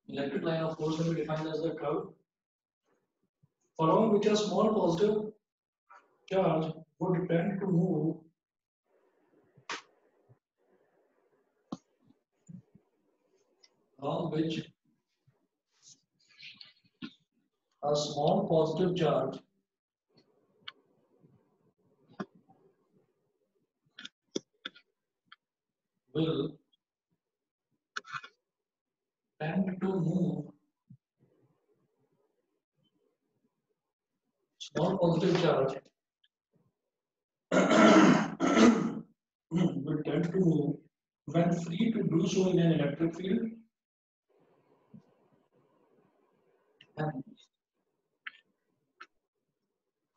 Electric line of force will be defined as the curve along which a small positive charge would tend to move along which a small positive charge will tend to move small positive charge will tend to move when free to do so in an electric field and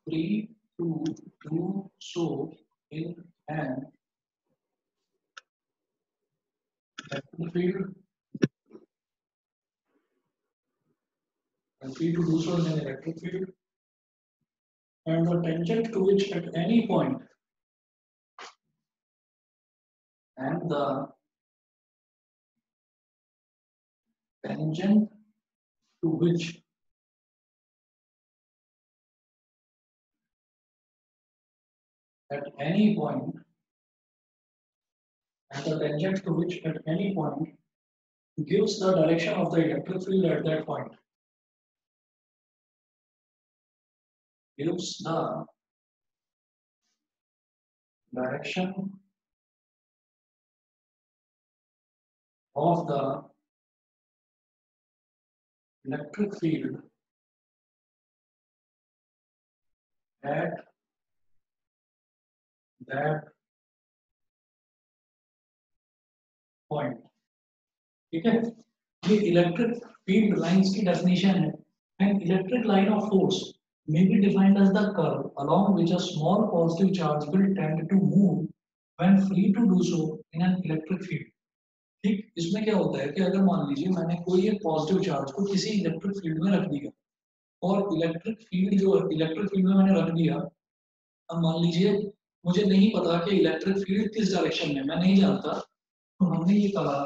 free to do so in an electric field and free to do so in an electric field and the tangent to which at any point and the tangent to which at any point and the tangent to which at any point gives the direction of the electric field at that point. Gives the direction of the electric field at that point. ठीक है, ये electric field lines की definition है. An electric line of force may be defined as the curve along which a small positive charge will tend to move when free to do so in an electric field. ठीक, इसमें क्या होता है कि अगर मान लीजिए मैंने कोई एक पॉजिटिव चार्ज को किसी इलेक्ट्रिक फील्ड में रख दिया और इलेक्ट्रिक फील्ड में मैंने रख दिया. अब मान लीजिए मुझे नहीं पता कि इलेक्ट्रिक फील्ड किस डायरेक्शन में, मैं नहीं जानता, तो हमने ये कहा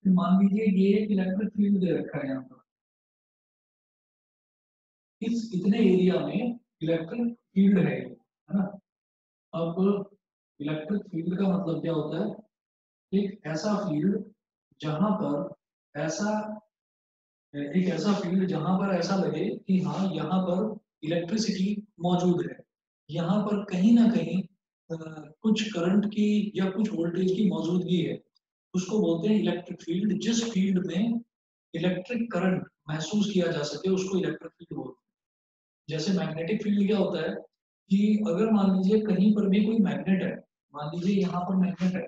कि मान लीजिए ये एक इलेक्ट्रिक फील्ड दे रखा है यहाँ पर, इस इतने एरिया में इलेक्ट्रिक फील्ड है ना. अब इलेक्ट्रिक फील्ड का मतलब क्या होता है, एक ऐसा फील्ड जहां पर ऐसा एक ऐसा फील्ड जहां पर ऐसा लगे कि हाँ यहाँ पर इलेक्ट्रिसिटी मौजूद है, यहाँ पर कहीं ना कहीं कुछ करंट की या कुछ वोल्टेज की मौजूदगी है, उसको बोलते हैं इलेक्ट्रिक फील्ड. जिस फील्ड में इलेक्ट्रिक करंट महसूस किया जा सके उसको इलेक्ट्रिक फील्ड बोलते हैं. जैसे मैग्नेटिक फील्ड क्या होता है कि अगर मान लीजिए कहीं पर भी कोई मैग्नेट है, मान लीजिए यहाँ पर मैग्नेट है,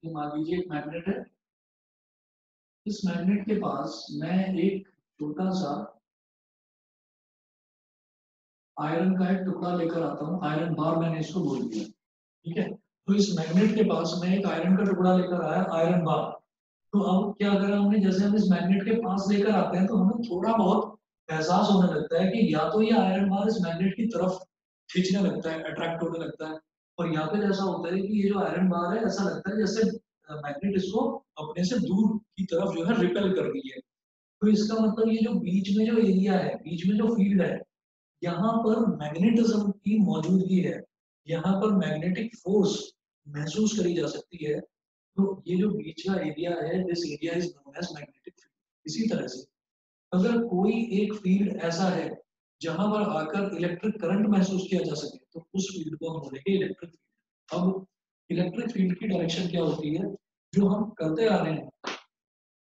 ये मान लीजिए एक मैग्नेट है, इस मैग्नेट के पास मैं एक छोटा सा आयरन का एक टुकड़ा लेकर आता हूँ, आयरन बार मैंने इसको बोल दिया. ठीक है, तो इस मैग्नेट के पास मैं एक आयरन का टुकड़ा लेकर आया, आयरन बार. तो अब क्या करा हमने, जैसे हम इस मैग्नेट के पास लेकर आते हैं तो हमें थोड़ा बहुत एहसास होने लगता है कि या तो ये आयरन बार इस मैग्नेट की तरफ खींचने लगता है, अट्रैक्ट होने लगता है, और या फिर ऐसा होता है कि ये जो आयरन बार है ऐसा लगता है जैसे मैग्नेट इसको अपने से दूर की तरफ जो है रिपेल कर रही है. तो इसका मतलब ये जो बीच में जो एरिया है, बीच में जो फील्ड है, यहाँ पर मैग्नेटिज्म की मौजूदगी है, यहाँ पर मैग्नेटिक फोर्स महसूस करी जा सकती है. तो ये जो बीच का एरिया है, this area is known as magnetic field. इसी तरह से अगर कोई एक फील्ड ऐसा है जहां पर आकर इलेक्ट्रिक करंट महसूस किया जा सके तो उस फील्ड को हम बोलेंगे इलेक्ट्रिक फील्ड. अब इलेक्ट्रिक फील्ड की डायरेक्शन क्या होती है, जो हम करते आ रहे हैं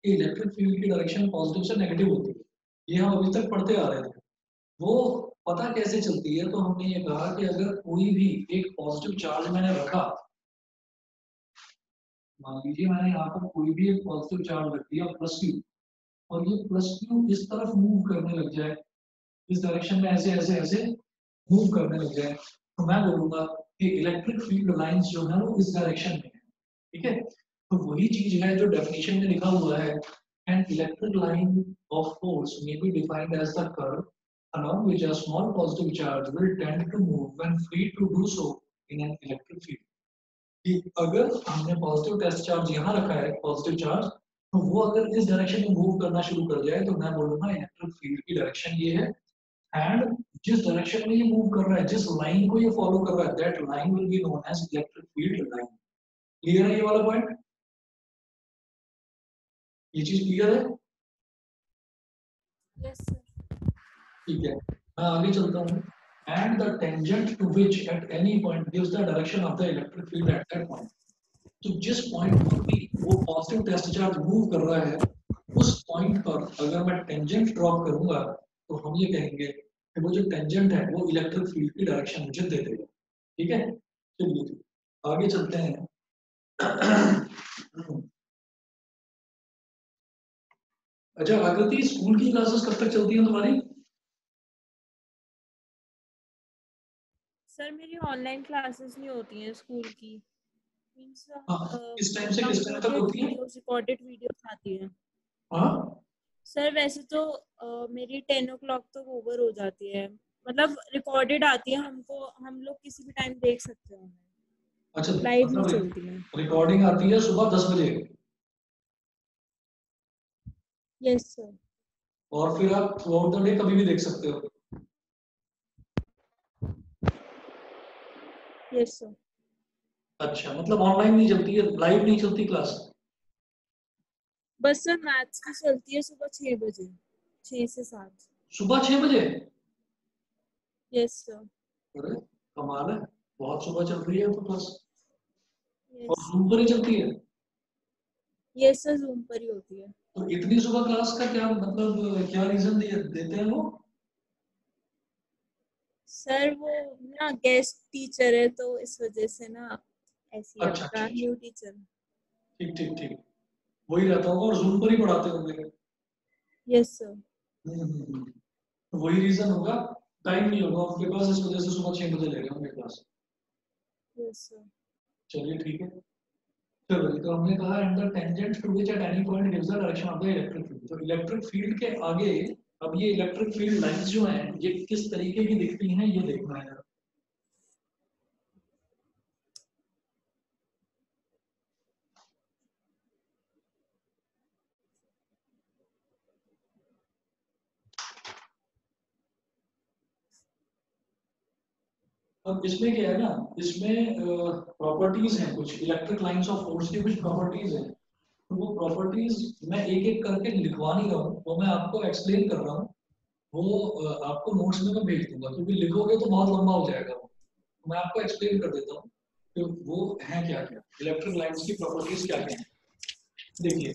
कि इलेक्ट्रिक फील्ड की डायरेक्शन पॉजिटिव से नेगेटिव होती है, ये हम अभी तक पढ़ते आ रहे थे. वो पता कैसे चलती है, तो हमने ये कहा कि अगर कोई भी एक पॉजिटिव चार्ज मैंने रखा, मान लीजिए मैंने यहाँ पर कोई भी एक पॉजिटिव चार्ज रख दिया प्लस क्यू, और ये प्लस क्यू इस तरफ मूव करने लग जाए, इस डायरेक्शन में ऐसे ऐसे ऐसे मूव करने लग जाए, तो मैं बोलूंगा कि इलेक्ट्रिक फील्ड लाइंस जो है वो इस डायरेक्शन में है. ठीक है, तो वही चीज है जो डेफिनेशन में लिखा हुआ है. An electric line of force may be defined as the curve along which a small positive charge will tend to move when free to do so in an electric field. कि अगर हमने positive test charge यहाँ रखा है, positive charge, तो वो अगर इस डायरेक्शन में मूव करना शुरू कर जाए तो मैं बोलूंगा इलेक्ट्रिक फील्ड की डायरेक्शन ये है। एंड जिस डायरेक्शन में ये मूव कर रहा है, जिस लाइन को ये फॉलो कर रहा है, that line will be known as electric field line. Clear है ये वाला पॉइंट? ये चीज क्लियर है? Yes sir. ठीक है, मैं आगे चलता हूँ। And the tangent to which at any point gives the direction of the electric field at that point. तो जिस पॉइंट पर भी वो पॉजिटिव टेस्ट चार्ज मूव कर रहा है, उस पॉइंट पर अगर मैं टेंजेंट ड्रॉप करूंगा तो हम ये कहेंगे कि वो जो टेंजेंट है वो इलेक्ट्रिक फील्ड की डायरेक्शन मुझे दे देगा। ठीक है, चलिए आगे चलते हैं। अच्छा आकृति, स्कूल की क्लासेस कब तक चलती हैं तुम्हारी? सर मेरी ऑनलाइन क्लासेस नहीं होती हैं स्कूल की, मींस हाँ, किस टाइम से किस टाइम तक कंप्यूटेड होती है? वीडियोस, रिकॉर्डेड वीडियोस आती हैं। हाँ, सर वैसे तो मेरी 10 o'clock तक ओवर हो जाती है, मतलब रिकॉर्डेड आती है हमको, हम लोग किसी भी टाइम देख सकते हैं, अच्छा, लाइव नहीं मतलब चलती है। रिकॉर्डिंग आती है सुबह 10 बजे यस सर। और फिर आप थ्रू आउट द डे कभी भी देख सकते हो। Yes sir. अच्छा, मतलब ऑनलाइन नहीं चलती है, लाइव नहीं चलती क्लास? बस सर मैथ्स की चलती है सुबह 6 बजे, 6 से 7। सुबह 6 बजे? Yes sir. अरे कमाल है, बहुत सुबह चल रही है तो क्लास। और यस सर। जूम पर ही चलती है? यस सर, जूम पर ही होती है। तो इतनी सुबह क्लास का क्या मतलब, क्या रीजन देते हैं वो? सर वो ना गेस्ट टीचर है तो इस वजह से ना ऐसी है, अच्छा अच्छा उनका अच्छा, न्यू टीचर। ठीक ठीक ठीक, वही रहता होगा और जूम पर ही पढ़ाते होंगे। Yes sir. तो वही रीजन होगा, टाइम नहीं होगा उनके पास, इस वजह से सुबह 6 बजे ले रहे होंगे क्लास। Yes sir. चलिए ठीक है। चलो तो हमने कहा and the tangent to which at any point gives the direction of the electric field. तो इलेक्ट्रिक फील्ड के आगे अब ये इलेक्ट्रिक फील्ड लाइंस जो हैं ये किस तरीके की दिखती हैं ये देखना है। अब इसमें क्या है ना, इसमें प्रॉपर्टीज हैं, कुछ इलेक्ट्रिक लाइंस ऑफ फोर्स की कुछ प्रॉपर्टीज हैं। तो वो प्रॉपर्टीज मैं एक एक करके लिखवा नहीं रहा हूँ, वो मैं आपको एक्सप्लेन कर रहा हूँ। वो आपको नोट्स में मैं भेज दूंगा, क्योंकि लिखोगे तो बहुत लंबा हो जाएगा वो। तो मैं आपको एक्सप्लेन कर देता हूँ कि वो है क्या क्या, इलेक्ट्रिक लाइंस की प्रॉपर्टीज क्या क्या हैं। देखिए,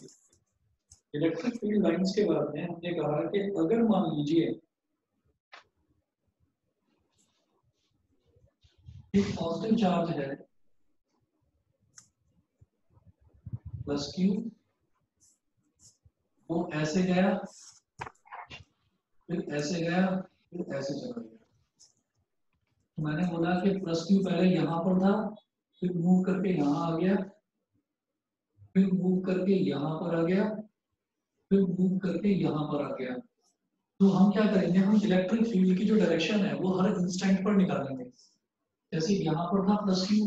इलेक्ट्रिक फील्ड लाइंस के बारे में हमने कहा कि अगर मान लीजिए एक पॉजिटिव चार्ज है प्लस क्यू, वो ऐसे गया, फिर ऐसे गया, फिर ऐसे चला गया। तो मैंने बोला कि प्लस क्यू पहले यहाँ पर था, फिर मूव करके यहाँ आ गया, फिर मूव करके यहाँ पर आ गया, फिर मूव करके यहाँ पर आ गया। तो हम क्या करेंगे, हम इलेक्ट्रिक फील्ड की जो डायरेक्शन है वो हर इंस्टेंट पर निकालेंगे। जैसे यहाँ पर था प्लस क्यू,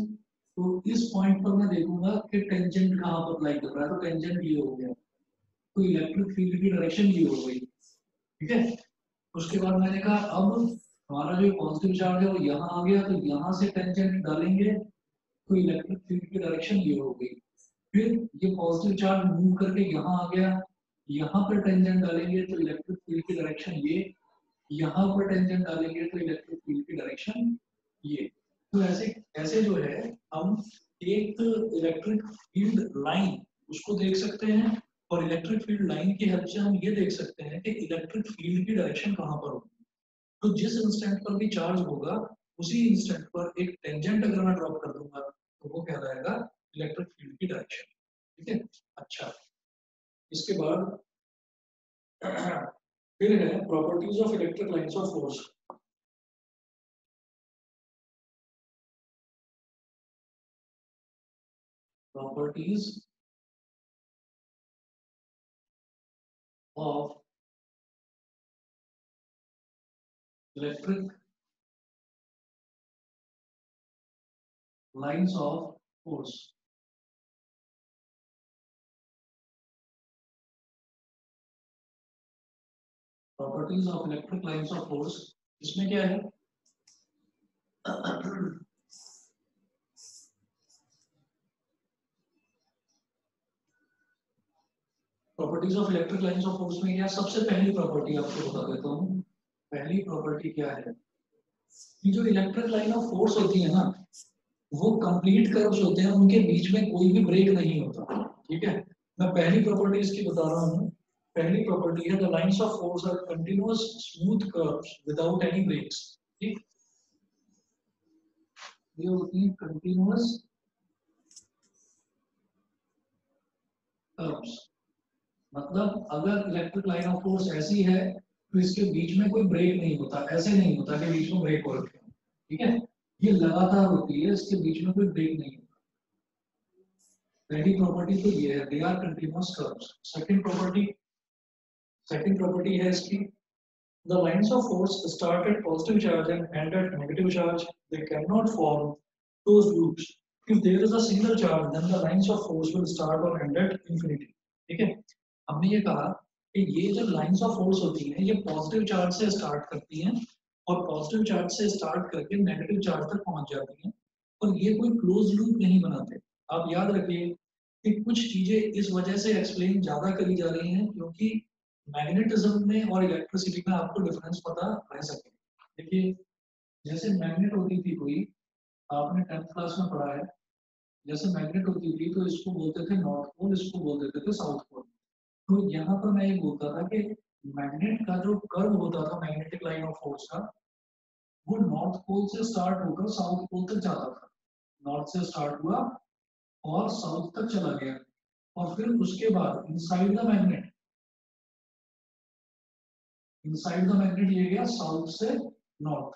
तो इस पॉइंट पर मैं देखूंगा कि टेंजेंट कहाँ पर अप्लाई कर रहा है, तो टेंजेंट ये हो गया, तो इलेक्ट्रिक फील्ड की डायरेक्शन ये हो गई। ठीक है, उसके बाद मैंने कहा अब हमारा जो पॉजिटिव चार्ज है वो यहाँ आ गया, तो यहाँ से टेंजेंट डालेंगे तो इलेक्ट्रिक फील्ड की डायरेक्शन ये हो गई। फिर ये पॉजिटिव चार्ज मूव करके यहाँ आ गया, यहाँ पर टेंजेंट डालेंगे तो इलेक्ट्रिक फील्ड की डायरेक्शन ये, यहाँ पर टेंजेंट डालेंगे तो इलेक्ट्रिक फील्ड की डायरेक्शन ये। तो ऐसे ऐसे जो है हम एक इलेक्ट्रिक फील्ड लाइन उसको देख सकते हैं, और इलेक्ट्रिक फील्ड लाइन की हेल्प से हम ये देख सकते हैं कि इलेक्ट्रिक फील्ड की डायरेक्शन कहाँ पर होगी। तो जिस इंस्टेंट पर भी चार्ज होगा उसी इंस्टेंट पर एक टेंजेंट अगर मैं ड्रॉप कर दूंगा तो वो कहलाएगा इलेक्ट्रिक फील्ड की डायरेक्शन। ठीक है, अच्छा इसके बाद फिर है properties of electric lines of force. Properties of electric lines of force. Properties of electric lines of force, इसमें क्या है properties of electric lines of force में क्या, सबसे पहली प्रॉपर्टी आपको बता देता हूँ। पहली प्रॉपर्टी क्या है कि जो इलेक्ट्रिक लाइन ऑफ फोर्स होती है ना, वो कंप्लीट कर्व्स होते हैं, उनके बीच में कोई भी ब्रेक नहीं होता। ठीक है, मैं पहली प्रॉपर्टी इसकी बता रहा हूँ। पहली प्रॉपर्टी है the lines of force are continuous smooth curves without any breaks. ठीक, ये होती है कंटिन्यूअस कर्व्स। मतलब अगर इलेक्ट्रिक लाइन ऑफ फोर्स ऐसी है तो इसके बीच में कोई ब्रेक नहीं होता, ऐसे नहीं होता कि बीच में ब्रेक हो रखे हो। ठीक है, ये लगातार होती है, इसके बीच में कोई ब्रेक नहीं होता। पहली प्रॉपर्टी तो ये है, they are continuous curves. Second property है इसकी, the lines of force start at positive charge and end at negative charge. They cannot form closed loops. If there is a single charge, then the lines of force will start or end at infinity. ठीक है, हमने ये कहा कि ये जो lines of force होती हैं, ये पॉजिटिव चार्ज से स्टार्ट करती हैं और पॉजिटिव चार्ज से स्टार्ट करके नेगेटिव चार्ज तक पहुंच जाती हैं, और ये कोई क्लोज लूप नहीं बनाते। आप याद रखिए कि कुछ चीजें इस वजह से एक्सप्लेन ज्यादा करी जा रही हैं क्योंकि मैग्नेटिज्म में और इलेक्ट्रिसिटी में आपको डिफरेंस पता रह सके। देखिए, जैसे मैग्नेट होती थी कोई, आपने 10th क्लास में पढ़ा है, जैसे मैग्नेट होती थी तो इसको बोलते थे नॉर्थ पोल, इसको बोल देते थे साउथ पोल। तो यहाँ पर मैं ये बोलता था कि मैग्नेट का जो कर्व होता था मैग्नेटिक लाइन ऑफ फोर्स का, वो नॉर्थ पोल से स्टार्ट होकर साउथ पोल तक जाता था। नॉर्थ से स्टार्ट हुआ और साउथ तक चला गया, और फिर उसके बाद इनसाइड द मैग्नेट ये गया साउथ से नॉर्थ,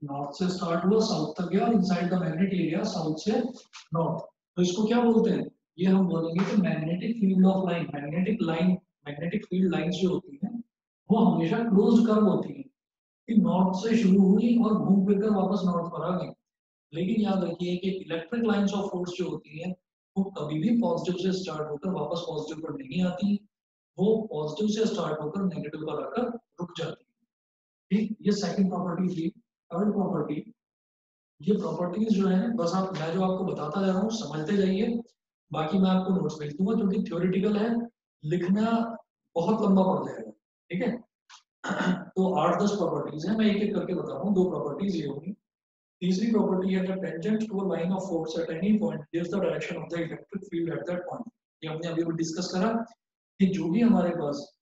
नॉर्थ से स्टार्ट हुआ साउथ तक गया, और इनसाइड द मैग्नेट ये गया साउथ से नॉर्थ। तो इसको क्या बोलते हैं, ये हम बोलेंगे कि magnetic field of line. Magnetic field lines जो होती हैं वो हमेशा क्लोज्ड कर्व होती हैं, कि नॉर्थ से शुरू हुई और घूम फिर कर वापस नॉर्थ पर आ गई। लेकिन याद रखिए कि इलेक्ट्रिक लाइंस ऑफ फोर्स जो होती है वो कभी भी पॉजिटिव से स्टार्ट होकर वापस पॉजिटिव पर नहीं आती, वो पॉजिटिव से स्टार्ट होकर नेगेटिव पर आकर रुक जाती है। ठीक, ये सेकंड प्रॉपर्टी थी। थर्ड प्रॉपर्टी, ये प्रॉपर्टीज जो है बस आप, मैं जो आपको बताता जा रहा हूँ समझते जाइए, बाकी मैं आपको नोट्स भेज दूंगा क्योंकि थ्योरेटिकल है, लिखना बहुत लंबा पड़ जाएगा। ठीक है, तो 8-10 प्रॉपर्टीज है, मैं एक एक करके बता रहा हूँ। दो प्रॉपर्टीज ये होगी। तीसरी प्रॉपर्टी है the tangent to a line of force at any point gives the direction of the electric field at that point. ये हमने अभी भी डिस्कस करा कि जो भी हमारे पास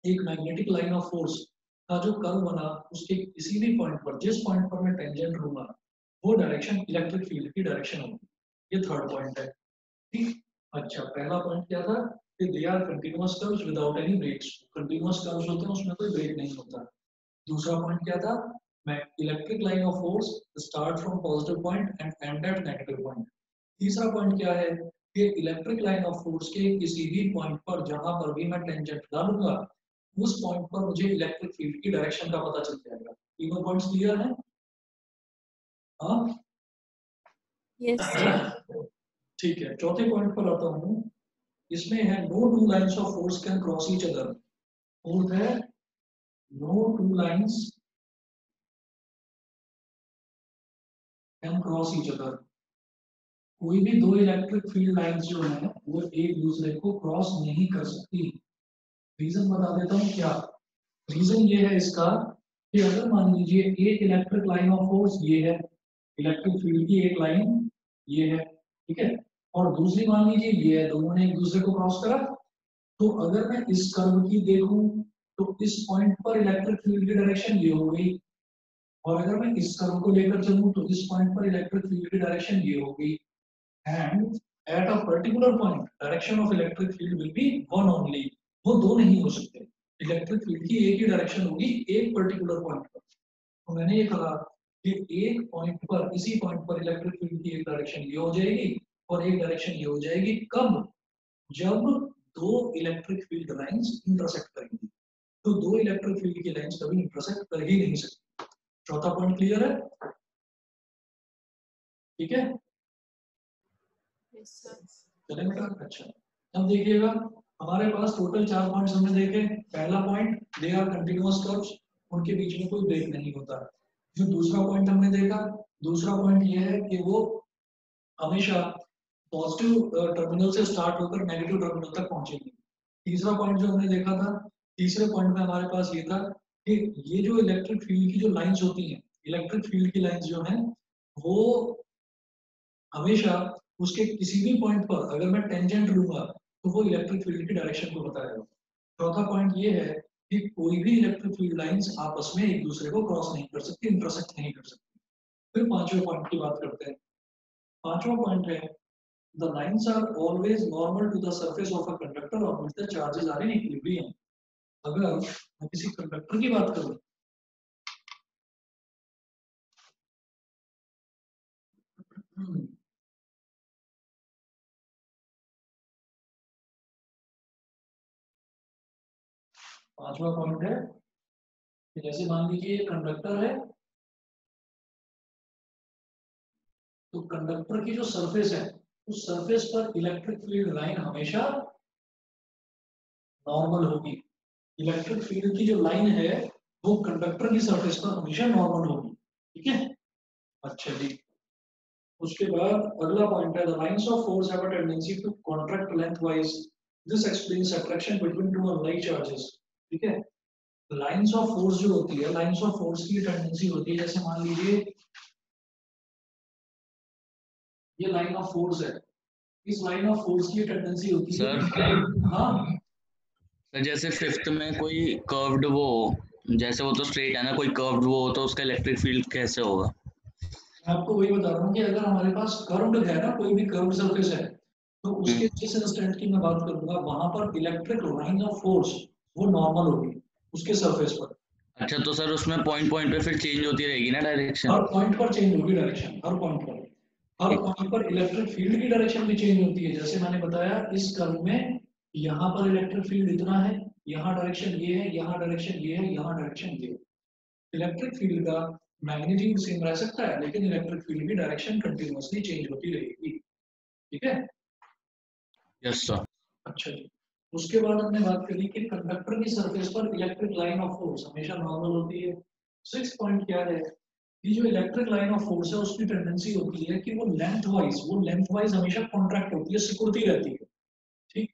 एक मैग्नेटिक लाइन ऑफ फोर्स का जो कर्व बना, उसके किसी भी पॉइंट पर, जिस पॉइंट पर मैं टेंजेंट लूंगा, वो डायरेक्शन इलेक्ट्रिक फील्ड की डायरेक्शन होगी। ये थर्ड पॉइंट है। ठीक, अच्छा, पहला पॉइंट क्या था कि they are continuous curves without any breaks. Continuous curves होते हैं, उसमें कोई ब्रेक नहीं होता। दूसरा पॉइंट क्या था, electric line of force start from positive point and end at negative point. तीसरा पॉइंट क्या है कि इलेक्ट्रिक लाइन ऑफ फोर्स के किसी भी पॉइंट पर जहां पर भी मैं टेंजेंट डालूंगा, उस पॉइंट पर मुझे इलेक्ट्रिक फील्ड की डायरेक्शन का पता चल जाएगा। तीनों पॉइंट्स क्लियर है? हाँ, यस। ठीक है, चौथे पॉइंट पर आता हूँ। इसमें है no two lines of force can cross each other. Fourth है no two lines can cross each other. कोई भी दो इलेक्ट्रिक फील्ड लाइंस जो है वो एक दूसरे को क्रॉस नहीं कर सकती। रीजन बता देता हूँ क्या। रीजन ये है इसका कि अगर मान लीजिए एक इलेक्ट्रिक लाइन ऑफ फोर्स ये है, इलेक्ट्रिक फील्ड की एक लाइन ये है, ठीक है, और दूसरी मान लीजिए ये है, दोनों ने एक दूसरे को क्रॉस करा। तो अगर मैं इस कर्व की देखूं तो इस पॉइंट पर इलेक्ट्रिक फील्ड की डायरेक्शन ये हो गई, और अगर मैं इस कर्व को लेकर चलूं तो इस पॉइंट पर इलेक्ट्रिक फील्ड की डायरेक्शन ये हो गई। And at a particular point direction of electric field will be one only. वो दो नहीं हो सकते, इलेक्ट्रिक फील्ड की एक ही डायरेक्शन होगी एक पर्टिकुलर पॉइंट पर। तो मैंने ये कहा कि एक पॉइंट पर, इसी पॉइंट पर इलेक्ट्रिक फील्ड की एक डायरेक्शन ये हो जाएगी और एक डायरेक्शन ये हो जाएगी। कब? जब दो इलेक्ट्रिक फील्ड लाइंस इंटरसेक्ट करेंगी। तो दो इलेक्ट्रिक फील्ड की लाइंस कभी इंटरसेक्ट कर ही नहीं सकती। चौथा पॉइंट क्लियर है? ठीक है, चले बेटा, अच्छा अब देखिएगा हमारे पास टोटल 4 पॉइंट्स हमने देखे। पहला point, they are continuous curves, उनके बीच में कोई ब्रेक नहीं होता। जो दूसरा पॉइंट हमने देखा, दूसरा पॉइंट ये है कि वो हमेशा पॉजिटिव टर्मिनल से स्टार्ट होकर नेगेटिव टर्मिनल तक पहुंचेंगे। तीसरा पॉइंट जो हमने देखा था, तीसरे पॉइंट में हमारे पास ये था कि ये जो इलेक्ट्रिक फील्ड की जो लाइंस होती हैं, इलेक्ट्रिक फील्ड की लाइंस जो हैं वो हमेशा उसके किसी भी पॉइंट पर अगर मैं टेंजेंट लूंगा तो वो इलेक्ट्रिक फील्ड की डायरेक्शन को बताएगा। चौथा पॉइंट ये है कि कोई भी इलेक्ट्रिक फील्ड लाइंस आपस में एक दूसरे को क्रॉस नहीं कर सकती, इंटरसेक्ट नहीं कर सकती। फिर पांचवें पॉइंट की बात करते हैं। पांचवा पॉइंट है, the lines are always normal to the surface of a conductor on which the charges are in equilibrium. अगर मैं किसी कंडक्टर की बात करूं, पांचवा पॉइंट है कि जैसे मान लीजिए ये कंडक्टर है, तो कंडक्टर की जो सरफेस है उस सरफेस पर इलेक्ट्रिक फील्ड लाइन हमेशा नॉर्मल होगी। इलेक्ट्रिक फील्ड की जो लाइन है वो कंडक्टर की सरफेस पर हमेशा नॉर्मल होगी। ठीक है, अच्छा जी। उसके बाद अगला पॉइंट है, the lines of force have a tendency to contract lengthwise, this explains attraction between two unlike charges. ठीक है, लाइंस ऑफ फोर्स जो होती है, लाइंस ऑफ फोर्स की टेंडेंसी होती है, जैसे मान लीजिए ये लाइन ऑफ फोर्स है, इस लाइन ऑफ फोर्स की टेंडेंसी होती है सर, हाँ जैसे फिफ्थ में कोई कर्व्ड वो, जैसे वो तो स्ट्रेट है ना, कोई कर्व्ड वो तो उसका इलेक्ट्रिक फील्ड कैसे होगा? मैं आपको वही बता रहा हूँ कि अगर हमारे पास कर्व्ड है ना, कोई भी कर्व्ड सरफेस है, तो उसके जिस इंस्टेंट की मैं बात करूंगा वहां पर इलेक्ट्रिक लाइन ऑफ फोर्स वो नॉर्मल होगी उसके सरफेस पर। अच्छा, तो सर उसमें पॉइंट पॉइंट पे फिर चेंज होती रहेगी ना डायरेक्शन? हर पॉइंट पर चेंज होगी डायरेक्शन, हर पॉइंट पर, हर पॉइंट पर इलेक्ट्रिक फील्ड की डायरेक्शन भी चेंज होती है। जैसे मैंने बताया इस कर्व में यहाँ पर इलेक्ट्रिक फील्ड इतना है, यहाँ डायरेक्शन ये है, यहाँ डायरेक्शन ये है, यहाँ डायरेक्शन ये है। इलेक्ट्रिक फील्ड का मैग्नीट्यूड सेम रह सकता है लेकिन इलेक्ट्रिक फील्ड की डायरेक्शन कंटिन्यूअसली चेंज होती रहेगी। ठीक है, यस सर। अच्छा जी। उसके बाद हमने बात करी कि कंडक्टर की सरफेस पर इलेक्ट्रिक लाइन ऑफ फोर्स हमेशा नॉर्मल होती है। सिक्स पॉइंट क्या है कि जो इलेक्ट्रिक लाइन ऑफ फोर्स है उसकी टेंडेंसी होती है कि वो लेंथ वाइज हमेशा कॉन्ट्रैक्ट होती है, सिकुड़ती रहती है। ठीक,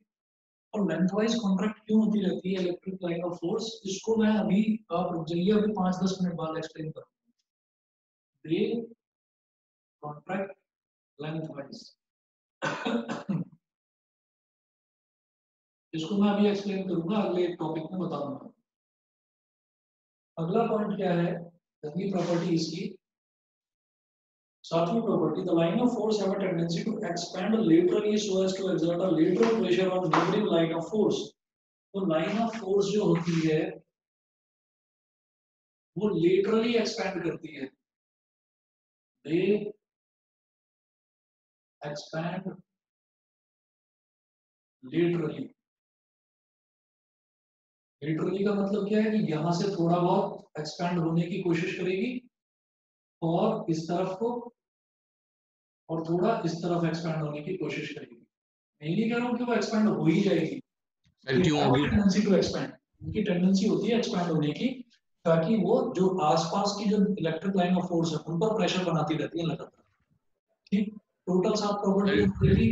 और लेंथ वाइज कॉन्ट्रैक्ट क्यों होती रहती है इलेक्ट्रिक लाइन ऑफ फोर्स, इसको मैं अभी, आप रुक जाइए, अभी 5-10 मिनट बाद एक्सप्लेन करूंगा। ये कॉन्ट्रैक्ट लेंथ वाइज इसको मैं अभी एक्सप्लेन करूंगा, अगले टॉपिक में बताऊंगा। अगला पॉइंट क्या है, अगली प्रॉपर्टी इसकी, सातवीं property, the line of force have a tendency to expand laterally so as to exert a lateral pressure on neighbouring line of force. तो लाइन ऑफ फोर्स जो होती है वो लेटरली एक्सपैंड करती है, दे एक्सपैंड लेटरली। लेटरली का मतलब क्या है कि यहां से थोड़ा बहुत एक्सपैंड होने की कोशिश करेगी और इस तरफ को, और थोड़ा इस तरफ एक्सपैंड होने की कोशिश करेगी। मैं नहीं कह रहा हूँ कि वो एक्सपैंड हो ही जाएगी, क्यों होगी? टेंडेंसी टू एक्सपैंड, उनकी टेंडेंसी होती है एक्सपैंड होने की, ताकि वो जो आसपास की जो इलेक्ट्रिक लाइन ऑफ फोर्स है उन पर प्रेशर बनाती रहती है लगातार। ठीक, टोटल 7 प्रॉपर्टी,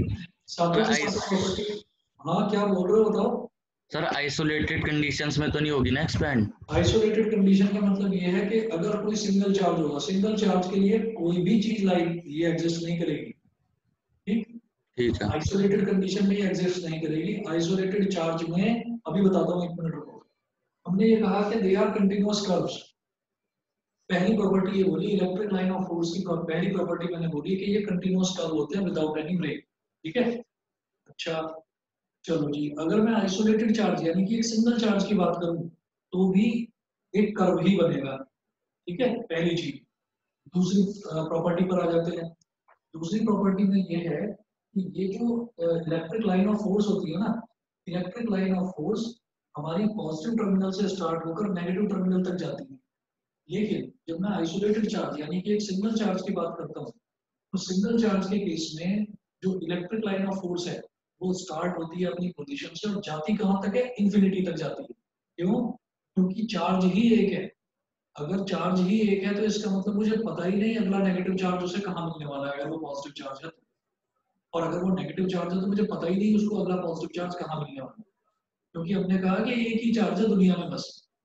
सातों की सातों प्रॉपर्टी। हाँ क्या बोल रहे हो बताओ सर, आइसोलेटेड कंडीशंस में तो नहीं होगी ना एक्सपैंड? आइसोलेटेड कंडीशन का मतलब ये है कि अगर कोई सिंगल चार्ज होगा, सिंगल चार्ज के लिए कोई भी चीज लाइक ये एग्जिस्ट नहीं करेगी। ठीक, ठीक है। आइसोलेटेड कंडीशन में ये एग्जिस्ट नहीं करेगी। आइसोलेटेड चार्ज में, अभी बताता हूँ, 1 मिनट रुको। हमने ये कहा कि दे आर कंटिन्यूअस कर्व्स। पहली प्रॉपर्टी ये बोली इलेक्ट्रिक लाइन ऑफ फोर्स की, पहली प्रॉपर्टी मैंने बोली कि ये कंटिन्यूअस कर्व होते हैं विदाउट एनी ब्रेक। ठीक है, अच्छा चलो जी। अगर मैं आइसोलेटेड चार्ज यानी कि एक सिंगल चार्ज की बात करूं तो भी एक कर्व ही बनेगा। ठीक है, पहली चीज। दूसरी प्रॉपर्टी पर आ जाते हैं। दूसरी प्रॉपर्टी में ये है कि ये जो इलेक्ट्रिक लाइन ऑफ फोर्स होती है ना, इलेक्ट्रिक लाइन ऑफ फोर्स हमारी पॉजिटिव टर्मिनल से स्टार्ट होकर नेगेटिव टर्मिनल तक जाती है। लेकिन जब मैं आइसोलेटेड चार्ज यानी कि एक सिंगल चार्ज की बात करता हूँ तो सिंगल चार्ज के केस में जो इलेक्ट्रिक लाइन ऑफ फोर्स है वो स्टार्ट होती है अपनी पोजीशन से और जाती कहाँ तक है, इंफिनिटी तक जाती है। क्यों? क्योंकि चार्ज ही एक है। अगर चार्ज ही एक है तो इसका मतलब मुझे पता ही नहीं अगला नेगेटिव चार्ज उसे कहाँ मिलने वाला है अगर वो पॉजिटिव चार्ज है तो। और अगर वो नेगेटिव चार्ज है तो मुझे पता ही नहीं उसको अगला पॉजिटिव चार्ज कहाँ मिलने वाला है, क्योंकि हमने कहा कि एक ही चार्ज है दुनिया में बस।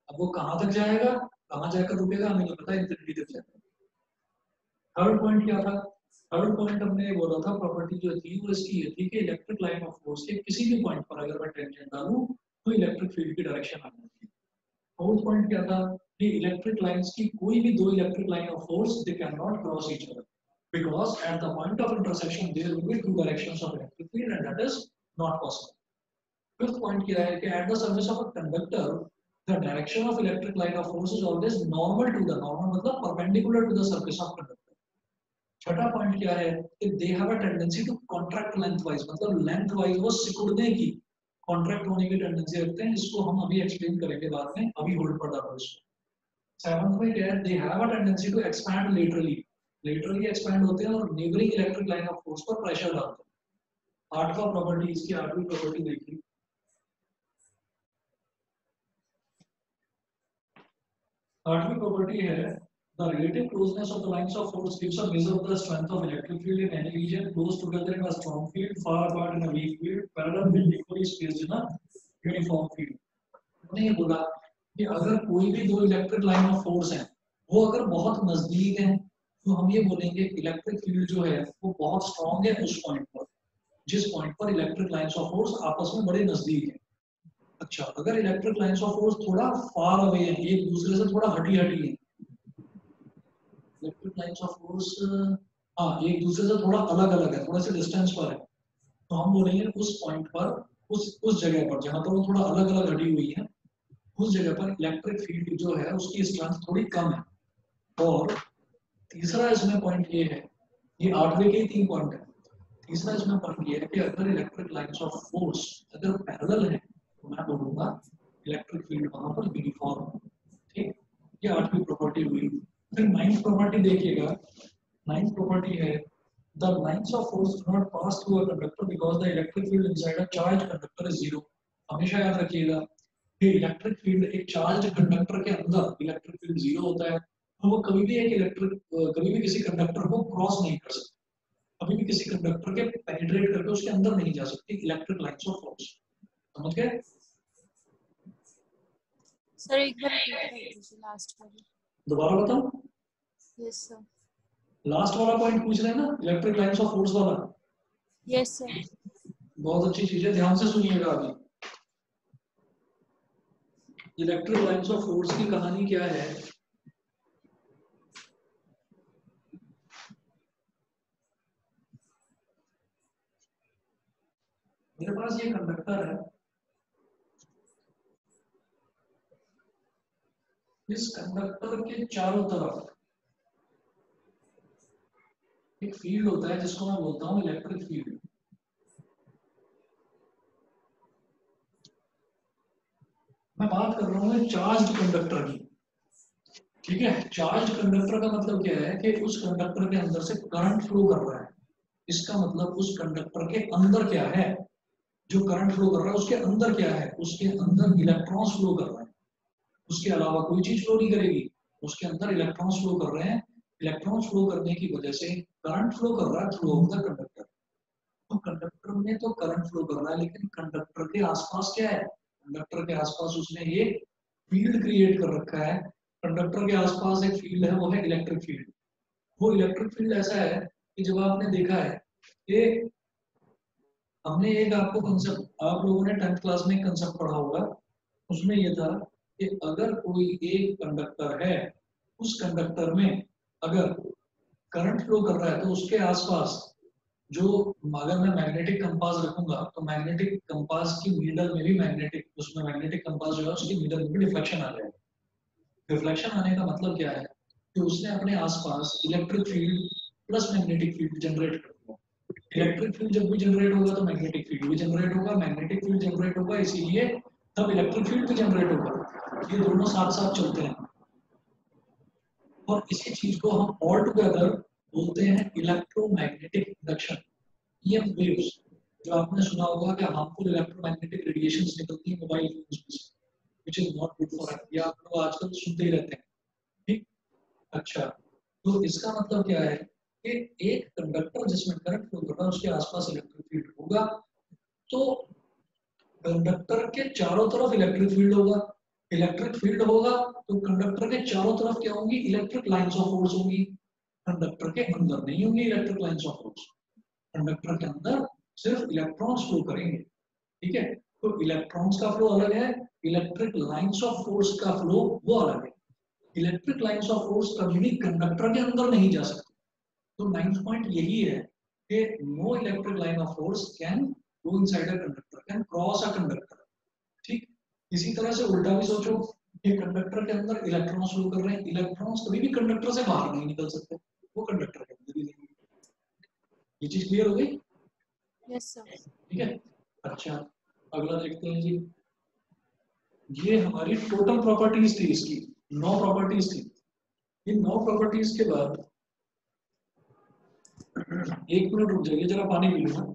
अब वो कहाँ तक जाएगा, कहाँ जाकर रुकेगा हमें नहीं पता, इंफिनिटी तक जाएगा। थर्ड पॉइंट क्या था? थर्ड पॉइंट हमने ये बोला था, प्रॉपर्टी जो थी वो इसकी ये थी कि इलेक्ट्रिक लाइन ऑफ फोर्स के किसी भी पॉइंट पर अगर मैं टेंजेंट डालूं तो इलेक्ट्रिक फील्ड की डायरेक्शन आ जाती है। फोर्थ पॉइंट क्या था कि इलेक्ट्रिक लाइंस की कोई भी दो electric line of force they can not cross each other because at the point of intersection there will be two directions of electric field and that is not possible. Fifth point क्या है कि at the surface of a conductor the direction of electric line of force is always normal to the normal मतलब perpendicular to the surface of conductor. छठा point क्या है कि they have a tendency to contract lengthwise मतलब lengthwise वो सिकुड़ने की contract होने की टेंडेंसी रखते हैं। इसको हम अभी एक्सप्लेन करेंगे बाद में, अभी होल्ड पर डालो इसको। सेवंथ में क्या है, they have a tendency to expand laterally laterally expand होते हैं और neighbouring electric line of force पर प्रेशर डालते हैं। आठवां प्रॉपर्टी, इसकी आठवीं प्रॉपर्टी देखिए, आठवीं प्रॉपर्टी है the relative closeness of the lines of force gives a measure of the strength of electric field in any region close together in a strong field far apart in a weak field parallel with equally spaced in a uniform field. हमने ये बोला कि अगर कोई भी दो electric line of force हैं वो अगर बहुत नजदीक हैं तो हम ये बोलेंगे इलेक्ट्रिक फील्ड जो है वो बहुत स्ट्रांग है उस पॉइंट पर जिस पॉइंट पर इलेक्ट्रिक लाइंस ऑफ फोर्स आपस में बड़े नजदीक है। अच्छा, अगर इलेक्ट्रिक लाइंस ऑफ फोर्स थोड़ा फार अवे है, एक दूसरे से थोड़ा हटी हटी है, इलेक्ट्रिक लाइंस ऑफ फोर्स हाँ एक दूसरे से थोड़ा अलग अलग है, थोड़े से डिस्टेंस पर है, तो हम बोलेंगे उस पॉइंट पर उस जगह पर जहां पर वो थोड़ा अलग अलग हटी हुई है उस जगह पर इलेक्ट्रिक फील्ड जो है उसकी स्ट्रेंथ थोड़ी कम है। और तीसरा इसमें पॉइंट ये है, ये आठवें के ही 3 पॉइंट है। तीसरा इसमें पॉइंट ये है कि अगर इलेक्ट्रिक लाइंस ऑफ फोर्स अगर पैरेलल है तो मैं बोलूंगा इलेक्ट्रिक फील्ड वहां पर यूनिफॉर्म है। ठीक, ये आठवीं प्रॉपर्टी हुई। फिर नाइन्थ प्रॉपर्टी देखिएगा, नाइन्थ प्रॉपर्टी है the lines of force do not pass through a conductor because the electric field inside a charge conductor is zero. हमेशा याद रखिएगा कि इलेक्ट्रिक फील्ड एक चार्ज कंडक्टर के अंदर इलेक्ट्रिक फील्ड जीरो होता है, तो वो कभी भी एक इलेक्ट्रिक कभी भी किसी कंडक्टर को क्रॉस नहीं कर सकती, कभी भी किसी कंडक्टर के पेनिट्रेट करके उसके अंदर नहीं जा सकती इलेक्ट्रिक लाइंस ऑफ फोर्स। समझ गए? सर एक बार रिपीट कर दीजिए लास्ट वाली। दोबारा बताओ। Yes sir. लास्ट वाला पॉइंट पूछ रहे हैं ना, इलेक्ट्रिक लाइंस ऑफ फोर्स वाला। Yes sir. बहुत अच्छी चीज है, ध्यान से सुनिएगा। अभी इलेक्ट्रिक लाइंस ऑफ फोर्स की कहानी क्या है? मेरे पास ये कंडक्टर है, इस कंडक्टर के चारों तरफ एक फील्ड होता है जिसको मैं बोलता हूं इलेक्ट्रिक फील्ड। मैं बात कर रहा हूं चार्ज कंडक्टर की, ठीक है। चार्ज कंडक्टर का मतलब क्या है कि उस कंडक्टर के अंदर से करंट फ्लो कर रहा है। इसका मतलब उस कंडक्टर के अंदर क्या है, जो करंट फ्लो कर रहा है उसके अंदर क्या है, उसके अंदर इलेक्ट्रॉन्स फ्लो कर रहे हैं, उसके अलावा कोई चीज फ्लो नहीं करेगी, उसके अंदर इलेक्ट्रॉन्स फ्लो कर रहे हैं। इलेक्ट्रॉन्स फ्लो करने की वजह से करंट फ्लो कर रहा है थ्रू आउट द कंडक्टर। तो कंडक्टर में तो करंट फ्लो कर रहा है, लेकिन कंडक्टर के आसपास क्या है, कंडक्टर के आसपास उसने एक फील्ड क्रिएट कर रखा है। कंडक्टर के आसपास एक फील्ड है, वो है इलेक्ट्रिक फील्ड। वो इलेक्ट्रिक फील्ड ऐसा है कि जब आपने देखा है कि हमने एक आपको कंसेप्ट, आप लोगों ने 10th क्लास में कंसेप्ट पढ़ा होगा, उसमें यह था कि अगर कोई एक कंडक्टर है, उस कंडक्टर में अगर करंट फ्लो कर रहा है तो उसके आसपास जो, अगर मैं मैग्नेटिक कंपास रखूंगा तो मैग्नेटिक कंपास की नीडल में भी मैग्नेटिक, उसमें मैग्नेटिक कंपास जो है उसकी नीडल में भी डिफ्लेक्शन आ जाएगा। रिफ्लेक्शन आने का मतलब क्या है कि उसने अपने आसपास electric field plus magnetic field generate कर दिया। इलेक्ट्रिक फील्ड जब भी जनरेट होगा तो मैग्नेटिक फील्ड भी जनरेट होगा, मैग्नेटिक फील्ड जनरेट होगा इसीलिए तब इलेक्ट्रिक फील्ड भी जनरेट होगा। ये दोनों साथ साथ चलते हैं और इसी चीज को हम ऑल टुगेदर बोलते हैं इलेक्ट्रोमैग्नेटिक इंडक्शन। EM waves जो आपने सुना होगा कि हार्मफुल इलेक्ट्रोमैग्नेटिक रेडिएशंस निकलती हैं मोबाइल फोन्स में, which is not good for health, ये आप लोग आजकल सुनते ही रहते हैं। ठीक, अच्छा, तो इसका मतलब क्या है कि एक कंडक्टर जिसमें करंट फ्लो कर रहा है उसके आसपास इलेक्ट्रिक फील्ड होगा, तो कंडक्टर के चारों तरफ इलेक्ट्रिक फील्ड होगा, इलेक्ट्रिक फील्ड होगा तो कंडक्टर के चारों तरफ क्या होंगी, इलेक्ट्रिक लाइंस ऑफ फोर्स होंगी। कंडक्टर के अंदर नहीं होंगी electric lines of force, conductor के अंदर सिर्फ इलेक्ट्रॉन्स फ्लो करेंगे। ठीक है, तो इलेक्ट्रॉन्स का फ्लो अलग है, इलेक्ट्रिक लाइंस ऑफ फोर्स का फ्लो वो अलग है। इलेक्ट्रिक लाइंस ऑफ फोर्स कभी भी कंडक्टर के अंदर नहीं जा सकती। तो 9th पॉइंट यही है कि no electric line of force can go inside a conductor, can cross a conductor. ठीक, इसी तरह से उल्टा भी सोचो कि कंडक्टर के अंदर इलेक्ट्रॉन्स फ्लो कर रहे हैं, इलेक्ट्रॉन्स कभी भी कंडक्टर से बाहर नहीं निकल सकते, वो कंडक्टर के अंदर ही रहेंगे। ये चीज क्लियर हो गई? Yes sir. ठीक है, अच्छा अगला देखते हैं जी। ये हमारी टोटल प्रॉपर्टीज थी इसकी, 9 प्रॉपर्टीज थी। इन 9 प्रॉपर्टीज के बाद 1 मिनट रुक जाइए, जरा पानी पी लूंगा।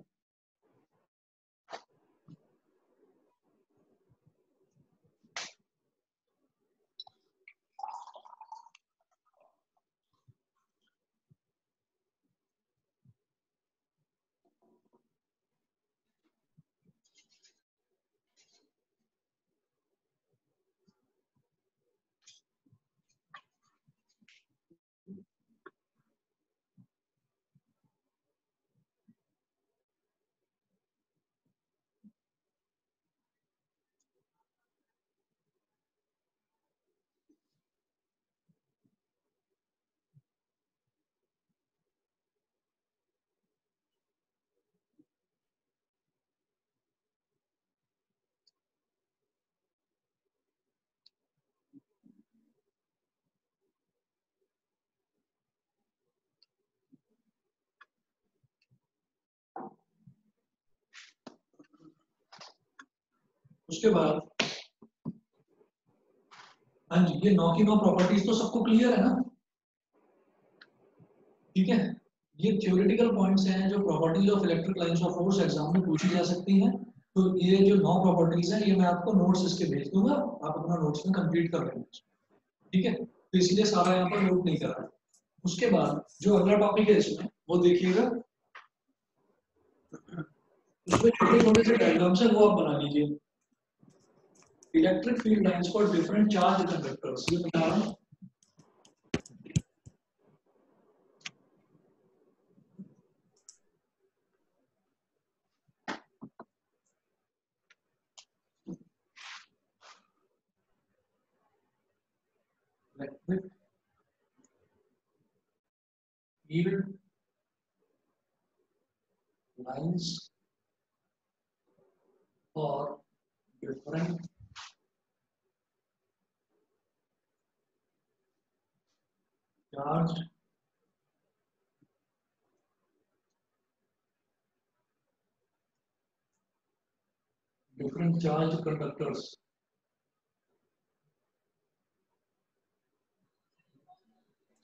उसके बाद हाँ जी, ये 9 की 9 प्रॉपर्टीज तो सबको क्लियर है ना? ठीक है, ये थ्योरेटिकल पॉइंट्स हैं जो properties of electric lines of force exam में पूछी जा सकती हैं। तो ये जो 9 प्रॉपर्टीज हैं ये मैं आपको नोट्स इसके भेज दूंगा, आप अपना नोट्स में कंप्लीट कर लेंगे। ठीक है, तो इसलिए सारा यहाँ पर नोट नहीं कर रहा। उसके बाद जो अगला टॉपिक है इसमें वो देखिएगा, उसमें छोटे छोटे से डायग्राम्स है वो आप बना लीजिए। Electric field lines for different charge conductors, ये बता रहा हूँ। Electric field lines for different charge conductors.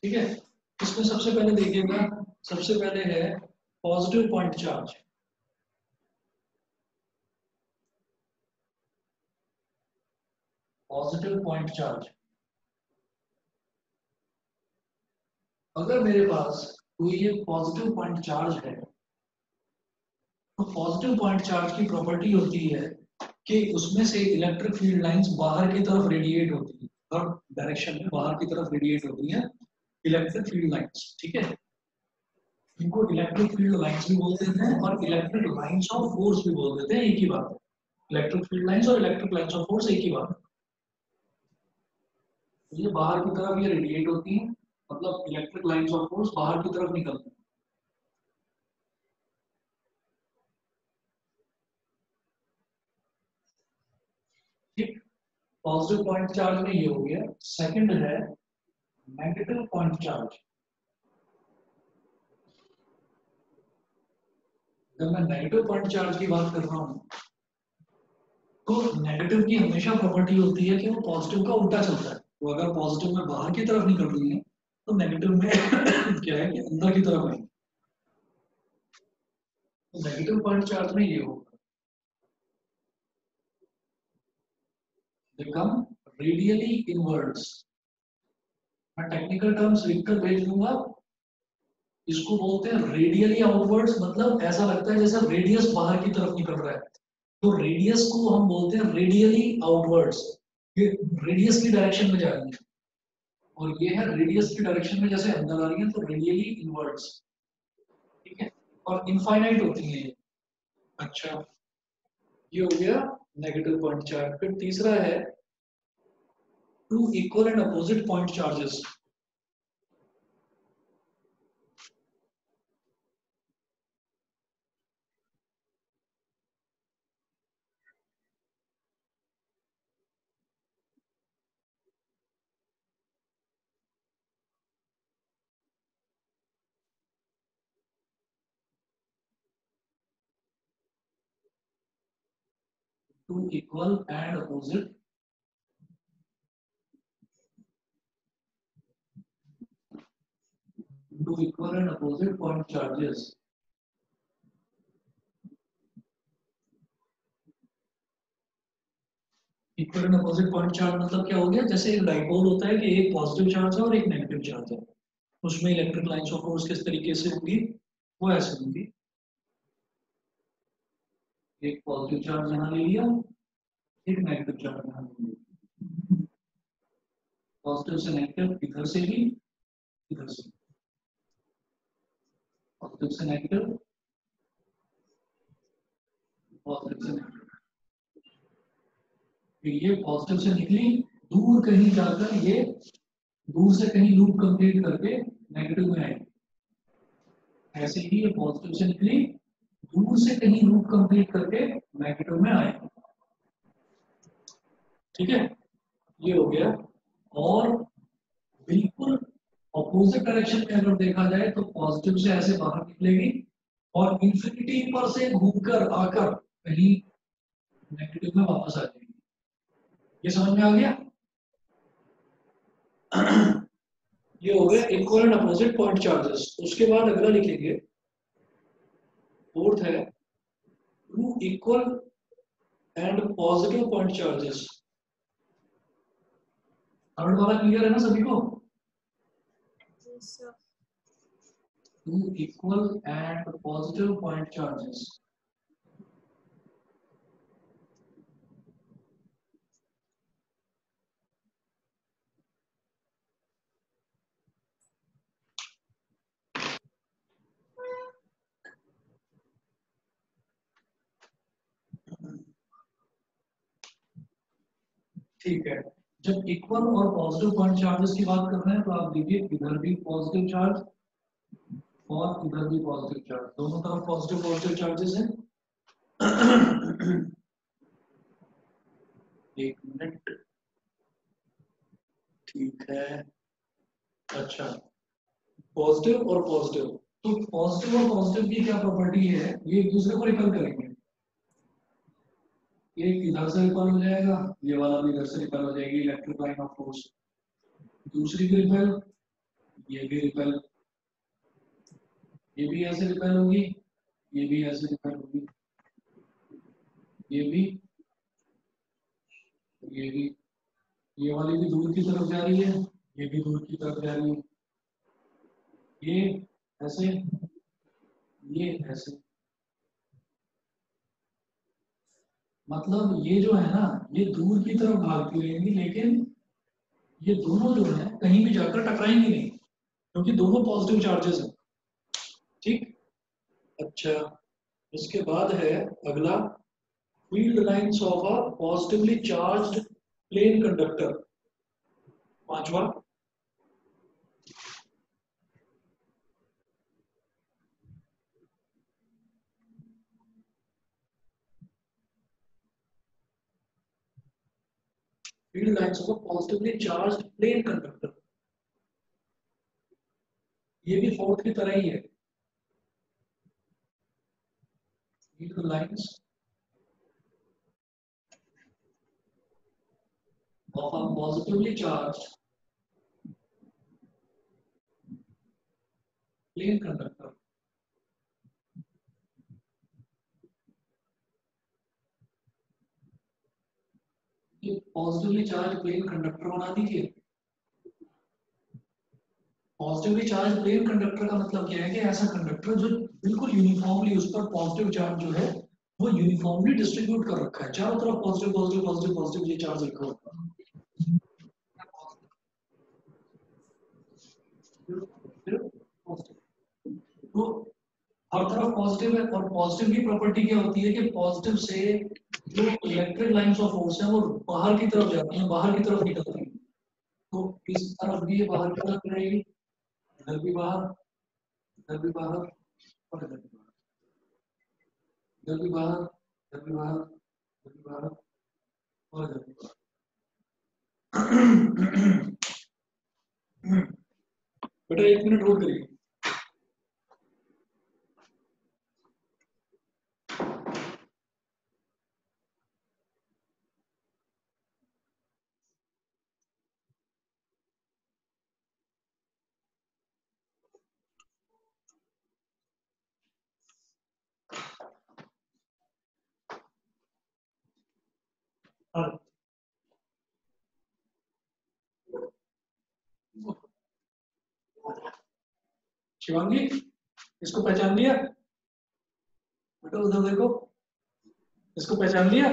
ठीक है, इसमें सबसे पहले देखिएगा, सबसे पहले है positive point charge. Positive point charge, अगर मेरे पास कोई ये पॉजिटिव पॉइंट चार्ज है तो पॉजिटिव पॉइंट चार्ज की प्रॉपर्टी होती है कि उसमें से इलेक्ट्रिक फील्ड लाइंस बाहर की तरफ रेडिएट होती है, हर डायरेक्शन में बाहर की तरफ रेडिएट होती है इलेक्ट्रिक फील्ड लाइंस। ठीक है, इनको इलेक्ट्रिक फील्ड लाइंस भी बोल देते हैं और इलेक्ट्रिक लाइंस ऑफ फोर्स भी बोल देते हैं, एक ही बात है। इलेक्ट्रिक फील्ड लाइंस और इलेक्ट्रिक लाइंस ऑफ फोर्स एक ही बात है। तो ये बाहर की तरफ ये रेडिएट होती है, मतलब इलेक्ट्रिक लाइंस ऑफ फोर्स बाहर की तरफ निकलती है। ठीक, पॉजिटिव पॉइंट चार्ज में ये हो गया। सेकंड है नेगेटिव पॉइंट चार्ज। जब मैं नेगेटिव पॉइंट चार्ज की बात कर रहा हूं तो नेगेटिव की हमेशा प्रॉपर्टी होती है कि वो पॉजिटिव का उल्टा चलता है। तो अगर पॉजिटिव में बाहर की तरफ निकल रही है तो नेगेटिव में क्या है कि अंदर की तरफ है। तो नेगेटिव पॉइंट चार्ज में ये होगा, बिकम रेडियली इनवर्ड्स। मैं टेक्निकल टर्म्स लिखकर भेज दूंगा। इसको बोलते हैं रेडियली आउटवर्ड्स, मतलब ऐसा लगता है जैसे रेडियस बाहर की तरफ निकल रहा है, तो रेडियस को हम बोलते हैं रेडियली आउटवर्ड्स। ये रेडियस की डायरेक्शन में जा रही है, और ये है रेडियस की डायरेक्शन में जैसे अंदर आ रही है, तो रेडियली इनवर्ड्स। ठीक है, और इनफाइनाइट होती है ये। अच्छा, ये हो गया नेगेटिव पॉइंट चार्ज। फिर तीसरा है two equal and opposite point charges. Two equal and opposite point charges। Equal and opposite point charge मतलब क्या हो गया, जैसे एक डाइपोल होता है कि एक पॉजिटिव चार्ज है और एक नेगेटिव चार्ज है, उसमें इलेक्ट्रिक लाइंस ऑफ फोर्स किस तरीके से होंगी, वो ऐसे होंगी। एक पॉजिटिव चार्ज यहाँ ले लिया, एक नेगेटिव चार्ज यहाँ ले लिया, पॉजिटिव से नेगेटिव इधर से भी, इधर से पॉजिटिव से नेगेटिव, पॉजिटिव से नेगेटिव। ये पॉजिटिव से निकली, दूर कहीं जाकर ये दूर से कहीं लूप कंप्लीट करके नेगेटिव में आएगी। ऐसे ही ये पॉजिटिव से निकली, दूर से कहीं लूप कंप्लीट करके नेगेटिव में आएगी। ठीक है, ये हो गया। और बिल्कुल ऑपोजिट डायरेक्शन में अगर देखा जाए तो पॉजिटिव से ऐसे बाहर निकलेगी और इंफिनिटी पर से घूमकर आकर कहीं नेगेटिव में वापस आ जाएगी। ये समझ में आ गया? ये हो गया equal and opposite point charges. उसके बाद अगला लिखेंगे, फोर्थ है two equal and positive point charges. Third वाला क्लियर है ना सभी को? Two equal and positive point charges. ठीक है, जब इक्वल और पॉजिटिव पॉइंट चार्जेस की बात कर रहे हैं तो आप देखिए इधर भी पॉजिटिव चार्ज और इधर भी पॉजिटिव चार्ज, दोनों तरफ पॉजिटिव पॉजिटिव चार्जेस हैं। एक मिनट, ठीक है। अच्छा, पॉजिटिव और पॉजिटिव, तो पॉजिटिव और पॉजिटिव की क्या प्रॉपर्टी है, ये एक दूसरे को रिपेल करेंगे। एक इधर से रिपेल हो जाएगा, ये वाला भी इधर से रिपेल हो जाएगी, इलेक्ट्रिक लाइन ऑफ फोर्स। दूसरी भी रिपेल, ये भी रिपेल, ये भी ऐसे रिपेल होगी, ये भी ऐसे रिपेल होगी, ये भी, ये भी, ये वाली भी दूर की तरफ जा रही है, ये भी दूर की तरफ जा रही है, ये ऐसे, ये ऐसे। मतलब ये जो है ना, ये दूर की तरफ भागती रहेंगी, लेकिन ये दोनों जो है कहीं भी जाकर टकराएंगे नहीं, क्योंकि दोनों पॉजिटिव चार्जेस हैं। ठीक, अच्छा, इसके बाद है अगला, field lines of a positively charged plane conductor. पांचवा, field lines of a positively charged plane conductor. ये भी फोर्थ की तरह ही है। फील्ड लाइंस of a positively charged plane conductor। ये पॉजिटिवली चार्ज प्लेन कंडक्टर बना दीजिए। पॉजिटिवली चार्ज प्लेन कंडक्टर का मतलब क्या है कि ऐसा कंडक्टर जो बिल्कुल यूनिफॉर्मली उस पर पॉजिटिव चार्ज जो है वो यूनिफॉर्मली डिस्ट्रीब्यूट कर रखा है, चारों तरफ पॉजिटिव पॉजिटिव पॉजिटिव पॉजिटिव ये चार्ज रखा होता है। तो हर तरफ पॉजिटिव है, और पॉजिटिव की प्रॉपर्टी क्या होती है कि पॉजिटिव से जो इलेक्ट्रिक लाइंस ऑफ फोर्स है वो बाहर की तरफ जाती हैं, बाहर की तरफ निकलती हैं। तो इस तरफ भी ये बाहर की तरफ रहेगी, इधर भी बाहर, इधर भी बाहर और इधर भी बाहर, इधर भी बाहर, इधर भी बाहर, इधर भी बाहर और इधर भी बाहर। बेटा 1 मिनट होल्ड करिए। हाँ। शिवांगी, इसको पहचान लिया? बेटा उधर देखो, इसको पहचान लिया?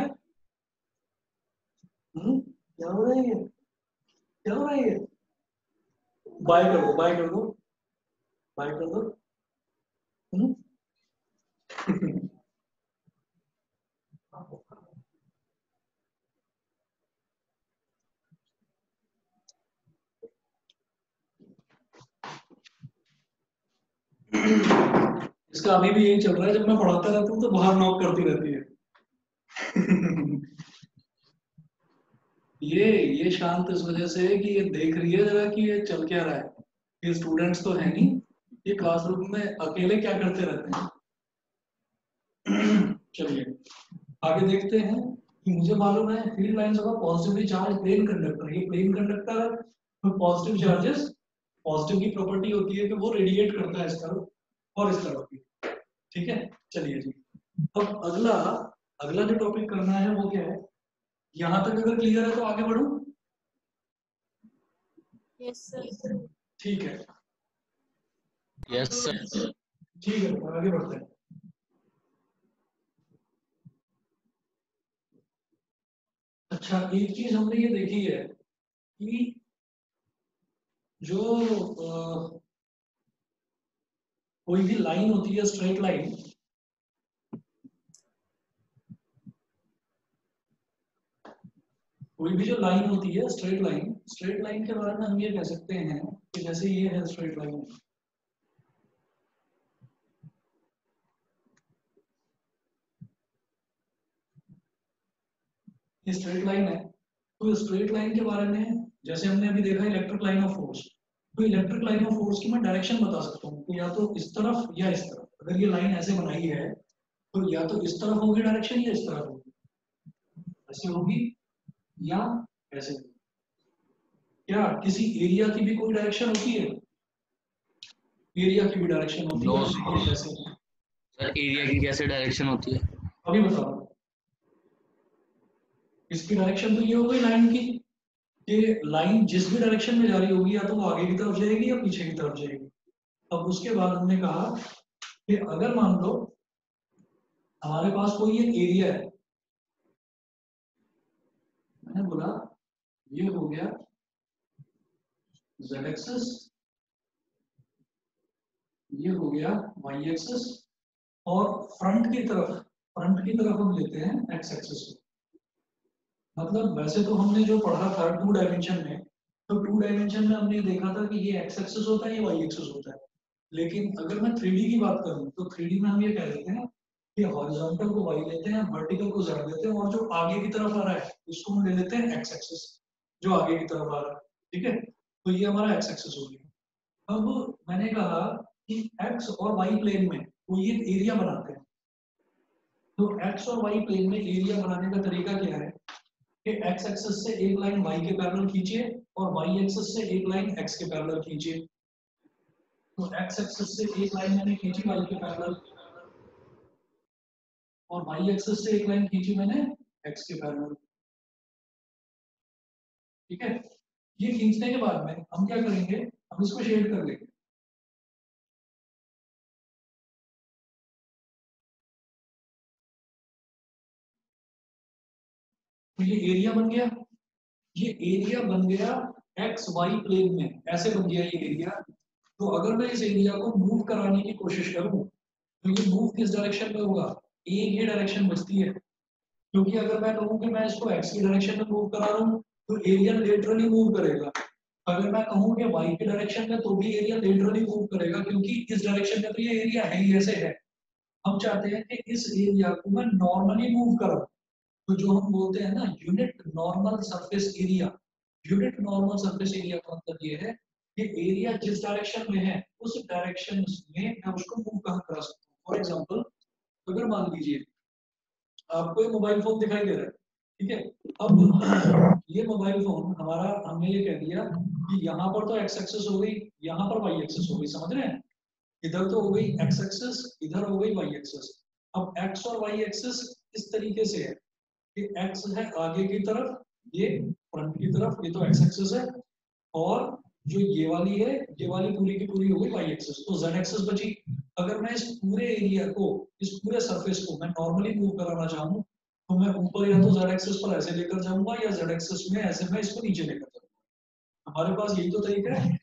क्या हो रहा है ये, क्या हो रहा है ये? बाय कर दो, बाय कर दो, बाय कर दो। इसका अभी भी यही चल रहा है, जब मैं पढ़ाता रहता हूँ तो बाहर नॉक करती रहती है। ये शांत इस वजह से है कि ये देख रही है जरा कि ये चल क्या रहा है। ये स्टूडेंट्स तो है नहीं, ये क्लासरूम में अकेले क्या करते रहते हैं। चलिए आगे देखते हैं कि मुझे मालूम है field lines of positively charge plane conductor, ये प्लेन कंडक्टर है तो पॉजिटिव चार्जेस, पॉजिटिव की प्रॉपर्टी होती है कि वो रेडिएट करता है इस तरफ और इस तरफ भी। ठीक है, चलिए जी। अब अगला अगला जो टॉपिक करना है वो क्या है, यहां तक अगर क्लियर है तो आगे बढ़ूं? Yes sir. ठीक है, यस सर। ठीक है, तो आगे बढ़ते हैं। अच्छा, एक चीज हमने ये देखी है कि जो कोई भी लाइन होती है स्ट्रेट लाइन, कोई भी जो लाइन होती है स्ट्रेट लाइन के बारे में हम ये कह सकते हैं कि जैसे ये है स्ट्रेट लाइन, ये स्ट्रेट लाइन है। तो स्ट्रेट लाइन के बारे में जैसे हमने अभी देखा इलेक्ट्रिक लाइन ऑफ फोर्स, तो इलेक्ट्रिक लाइन ऑफ फोर्स की मैं डायरेक्शन बता सकता हूँ कि या तो इस तरफ या इस तरफ। अगर ये लाइन ऐसे बनाई है तो या तो इस तरफ होगी डायरेक्शन या इस तरफ होगी, ऐसे होगी या ऐसे होगी। क्या किसी एरिया की भी कोई डायरेक्शन होती है? एरिया की भी डायरेक्शन होती नो है सर। जैसे, सर एरिया की कैसे डायरेक्शन होती है? अभी बताओ। इसकी डायरेक्शन तो ये हो गई लाइन की, कि लाइन जिस भी डायरेक्शन में जा रही होगी या तो वो आगे की तरफ जाएगी या पीछे की तरफ जाएगी। अब उसके बाद हमने कहा कि अगर मान लो हमारे पास कोई एक एरिया है, मैंने बोला ये हो गया z एक्सिस, ये हो गया y एक्सिस, और फ्रंट की तरफ हम लेते हैं x एक्सिस को। मतलब वैसे तो हमने जो पढ़ा था 2 डायमेंशन में, तो 2 डायमेंशन में हमने देखा था कि ये x एक्सिस होता है, ये y एक्सिस होता है। लेकिन अगर मैं 3D की बात करूं तो 3D में हम ये कह देते हैं कि हॉरिजॉन्टल को y लेते हैं, वर्टिकल को z लेते हैं, और जो आगे की तरफ आ रहा है उसको हम ले लेते हैं x एक्सिस, जो आगे की तरफ आ रहा है। ठीक है, तो ये हमारा x एक्सिस हो गया। अब मैंने कहा कि x और y प्लेन में कोई एक एरिया बनाते हैं, तो x और y प्लेन में एरिया बनाने का तरीका क्या है कि x एक्सिस से एक लाइन y के पैरेलल खींचिए और y एक्सिस से एक लाइन x के पैरेलल खींचिए। तो x एक्सिस से एक लाइन मैंने खींची y के पैरेलल, और y एक्सिस से एक लाइन खींची मैंने x के पैरेलल। ठीक है, ये खींचने के बाद में हम क्या करेंगे, हम इसको शेड कर लेंगे। तो ये एरिया बन गया, ये एरिया बन गया एक्स वाई प्लेन में, ऐसे बन गया ये एरिया। तो अगर मैं इस एरिया को मूव कराने की कोशिश करूं तो ये मूव किस डायरेक्शन में होगा, एक ही डायरेक्शन बचती है। क्योंकि अगर मैं कहूं कि मैं इसको एक्स की डायरेक्शन में मूव करा रहा हूं तो एरिया लेटरली मूव करेगा। अगर मैं कहूं कि वाई की डायरेक्शन में तो भी एरिया लेटरली मूव करेगा, क्योंकि इस डायरेक्शन में तो ये एरिया है ही ऐसे है। हम चाहते हैं कि इस एरिया को मैं नॉर्मली मूव करूं। तो जो हम बोलते हैं ना unit normal surface area, unit normal surface area का मतलब ये है कि एरिया जिस डायरेक्शन में है उस डायरेक्शन में मैं उसको मूव कहाँ करा सकता हूँ। फॉर एग्जांपल अगर मान लीजिए आपको एक मोबाइल फोन दिखाई दे रहा है, ठीक है, अब ये मोबाइल फोन हमारा, हमने ये कह दिया कि यहाँ पर तो एक्स एक्सिस हो गई, यहाँ पर वाई एक्सिस हो गई, समझ रहे हैं, इधर तो हो गई एक्स एक्सिस, इधर हो गई वाई एक्सिस। अब एक्स और वाई एक्सिस इस तरीके से है कि एक्स है आगे की तरफ, ये फ्रंट की तरफ, ये तो एक्स एक्सिस है, और जो ये वाली है, ये वाली पूरी की पूरी हो गई वाई एक्सिस, तो जेड एक्सिस बची। अगर मैं इस पूरे एरिया को, इस पूरे सरफेस को मैं नॉर्मली मूव कराना चाहूँ तो मैं ऊपर या तो जेड एक्सिस पर ऐसे लेकर जाऊंगा या जेड एक्सिस में ऐसे मैं इसको नीचे लेकर जाऊंगा। हमारे पास यही तो तरीका है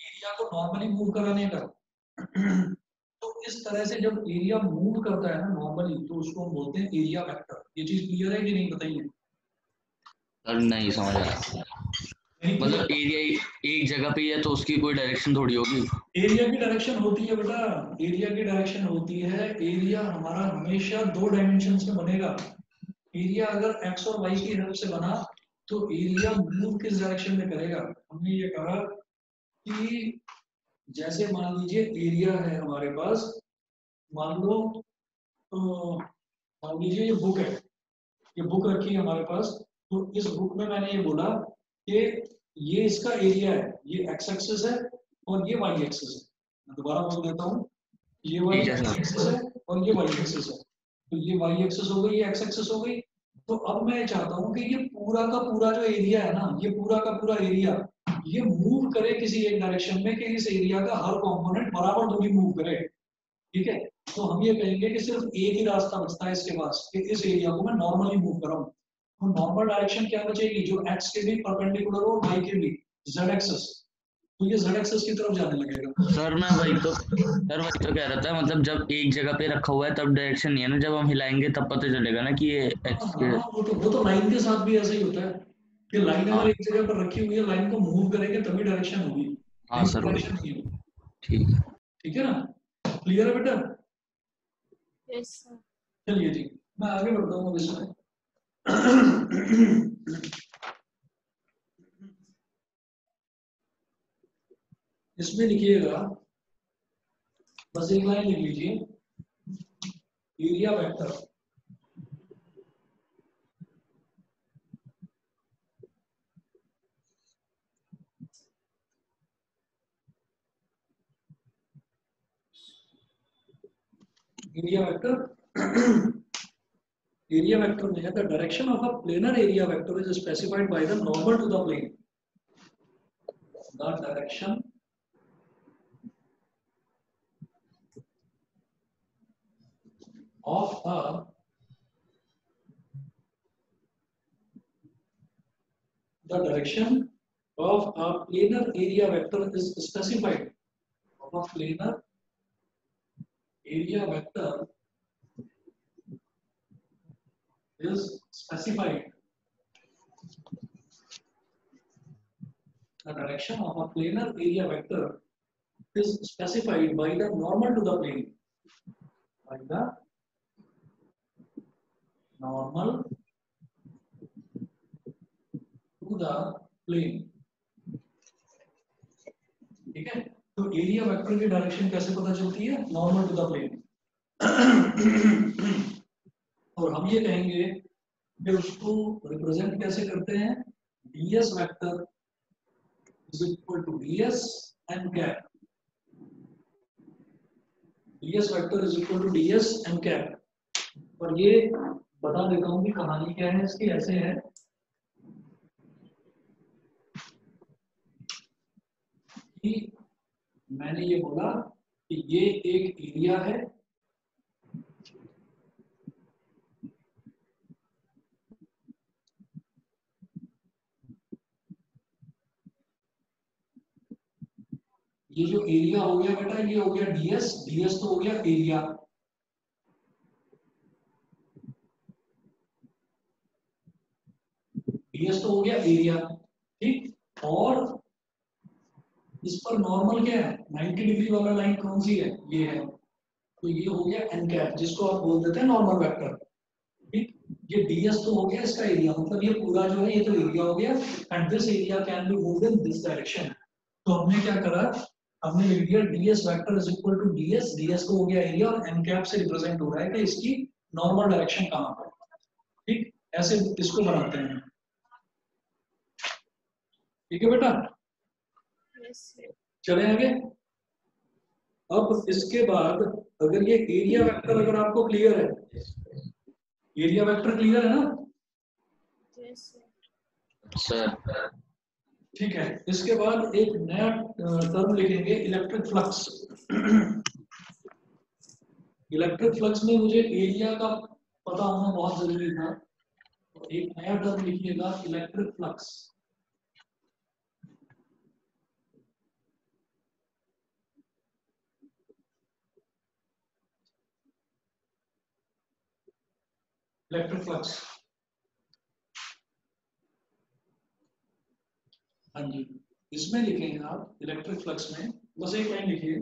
एरिया को नॉर्मली मूव कराने का। तो इस तरह से जब एरिया मूव करता है ना नॉर्मली, तो उसको हम बोलते हैं एरिया वेक्टर। ये चीज क्लियर है कि नहीं, बताइए। सर नहीं समझ आया, नहीं मतलब क्लियर। एरिया एक जगह पे ही है तो उसकी कोई डायरेक्शन थोड़ी होगी। एरिया की डायरेक्शन होती है बेटा, एरिया की डायरेक्शन होती है, एरिया हमारा हमेशा दो डायमेंशंस में बनेगा। एरिया अगर एक्स और वाई की हेल्प से बना तो एरिया मूव किस डायरेक्शन में करेगा। हमने ये कहा कि जैसे मान लीजिए एरिया है हमारे पास, मान लो मान लीजिए ये बुक है, ये बुक रखी है हमारे पास। तो इस बुक में मैंने ये बोला कि ये इसका एरिया है, ये एक्स एक्सिस है और ये वाई एक्सिस है। मैं दोबारा बोल देता हूँ, ये वाली ठीक है एक्स सर। एक्सिस है और ये वाई एक्सिस है। तो ये वाई एक्सिस हो गई, ये एक्स एक्सिस हो गई। तो अब मैं चाहता हूँ कि ये पूरा का पूरा जो एरिया है ना, ये पूरा का पूरा एरिया ये मूव करे किसी एक डायरेक्शन में, कि इस एरिया का हर कंपोनेंट बराबर दूरी मूव करे। ठीक है, तो हम ये कहेंगे कि सिर्फ एक ही रास्ता बचता है इसके पास कि इस एरिया को मैं नॉर्मली मूव कराऊं। तो नॉर्मल डायरेक्शन क्या बचेगी, जो एक्स के भी परपेंडिकुलर हो, वाई के भी, जेड एक्सिस। तो ये जेड एक्सिस की तरफ जाने लगेगा। सर मैं वही तो, सर वही तो कह रहा था, मतलब जब एक जगह पे रखा हुआ है तब डायरेक्शन नहीं है ना, जब हम हिलाएंगे तब पता चलेगा ना कि ये हाँ एक्स के। हाँ, वो तो लाइन के साथ भी ऐसा ही होता है कि लाइन अगर हाँ एक जगह पर रखी हुई है, लाइन को मूव करेंगे तभी डायरेक्शन होगी, हाँ नहीं तो सर वही, डायरेक्शन नहीं होगी। ठीक है। ठीक है ना, क्लियर है बेटा। Yes sir. चलिए जी, मैं आगे बढ़ता हूँ इसमें। इसमें लिखिएगा, बस एक लाइन लिख लीजिए, area vector. Area vector area vector में the direction of a planar area vector is specified by the normal to the plane. The direction of a planar area vector is specified. Of a planar area vector is specified. The direction of a planar area vector is specified by the normal to the plane. By the normal to the plane. ठीक है, तो area vector की direction कैसे पता चलती है, normal to the plane. और हम ये कहेंगे कि उसको रिप्रेजेंट कैसे करते हैं, ds vector is equal to ds n cap. ds vector is equal to ds n cap. और ये बता देता हूँ कि कहानी क्या है इसकी, ऐसे है कि मैंने ये बोला कि ये एक एरिया है, ये जो एरिया हो गया बेटा ये हो गया डीएस, डीएस तो हो गया एरिया, डीएस तो हो गया एरिया, ठीक। और इस पर नॉर्मल क्या है, 90 डिग्री वाला लाइन कौन सी है, ये है, तो ये हो गया एन कैप, जिसको आप बोल देते हैं नॉर्मल वेक्टर, ठीक। ये डीएस तो हो गया इसका एरिया, मतलब ये पूरा जो है ये तो एरिया हो गया, and this area can be moved in this direction. तो हमने क्या करा, हमने लिख दिया ds vector is equal to ds, ds तो हो गया एरिया और एन कैप से रिप्रेजेंट हो रहा है कि इसकी नॉर्मल डायरेक्शन कहां पर, ठीक। ऐसे इसको बनाते हैं, ठीक है बेटा। यस चले आगे। अब इसके बाद अगर ये एरिया वेक्टर अगर आपको क्लियर है, एरिया वेक्टर क्लियर है ना, यस सर। ठीक है। इसके बाद एक नया टर्म लिखेंगे, इलेक्ट्रिक फ्लक्स। इलेक्ट्रिक फ्लक्स में मुझे एरिया का पता होना बहुत जरूरी था, तो एक नया टर्म लिखिएगा, इलेक्ट्रिक फ्लक्स। इलेक्ट्रिक फ्लक्स, हाँ जी, इसमें लिखेंगे आप इलेक्ट्रिक फ्लक्स में बस एक लाइन लिखिए,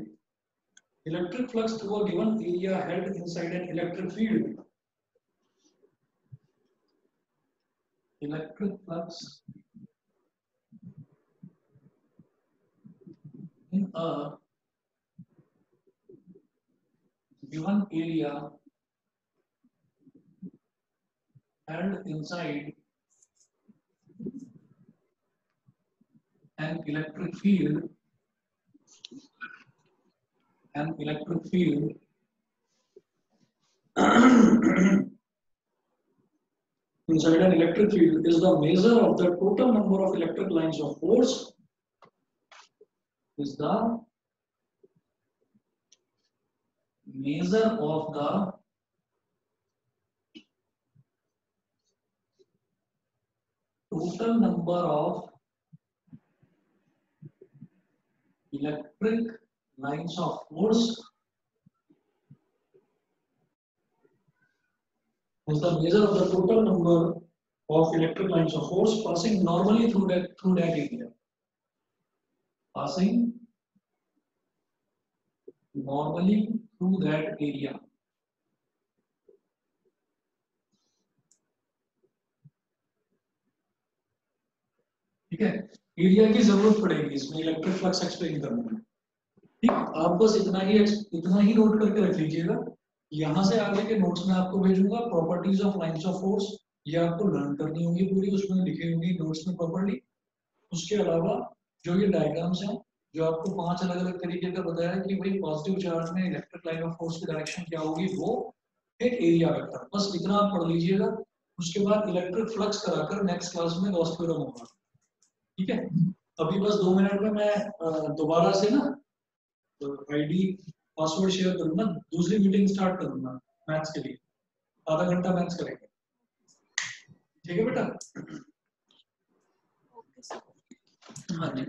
electric flux through a given area held inside an electric field, electric flux in a given area held inside an electric field, an electric field inside an electric field is the measure of the total number of electric lines of force, is the measure of the total number of electric lines of force, is the measure of the total number of electric lines of force passing normally through that area, passing normally through that area, ठीक है। Area की जरूरत पड़ेगी इसमें electric flux explain करने में, ठीक। आप बस इतना ही नोट करके रख लीजिएगा, यहाँ से आगे के नोट्स में आपको भेजूंगा properties of lines of force, ये आपको लर्न करनी होगी पूरी, उसमें लिखी होंगी नोट्स में प्रॉपर्ली। उसके अलावा जो ये डायग्राम्स हैं, जो आपको 5 अलग अलग तरीके का बताया कि भाई पॉजिटिव चार्ज में इलेक्ट्रिक लाइन ऑफ फोर्स की डायरेक्शन क्या होगी, वो एक एरिया वेक्टर, बस इतना आप पढ़ लीजिएगा। उसके बाद इलेक्ट्रिक फ्लक्स कराकर नेक्स्ट क्लास में गॉस थ्योरम होगा, ठीक है। अभी बस 2 मिनट में मैं दोबारा से ना आईडी पासवर्ड शेयर करूंगा, दूसरी मीटिंग स्टार्ट करूंगा मैथ्स के लिए, आधा घंटा मैथ्स करेंगे, ठीक है बेटा। Okay sir. हाँ जी।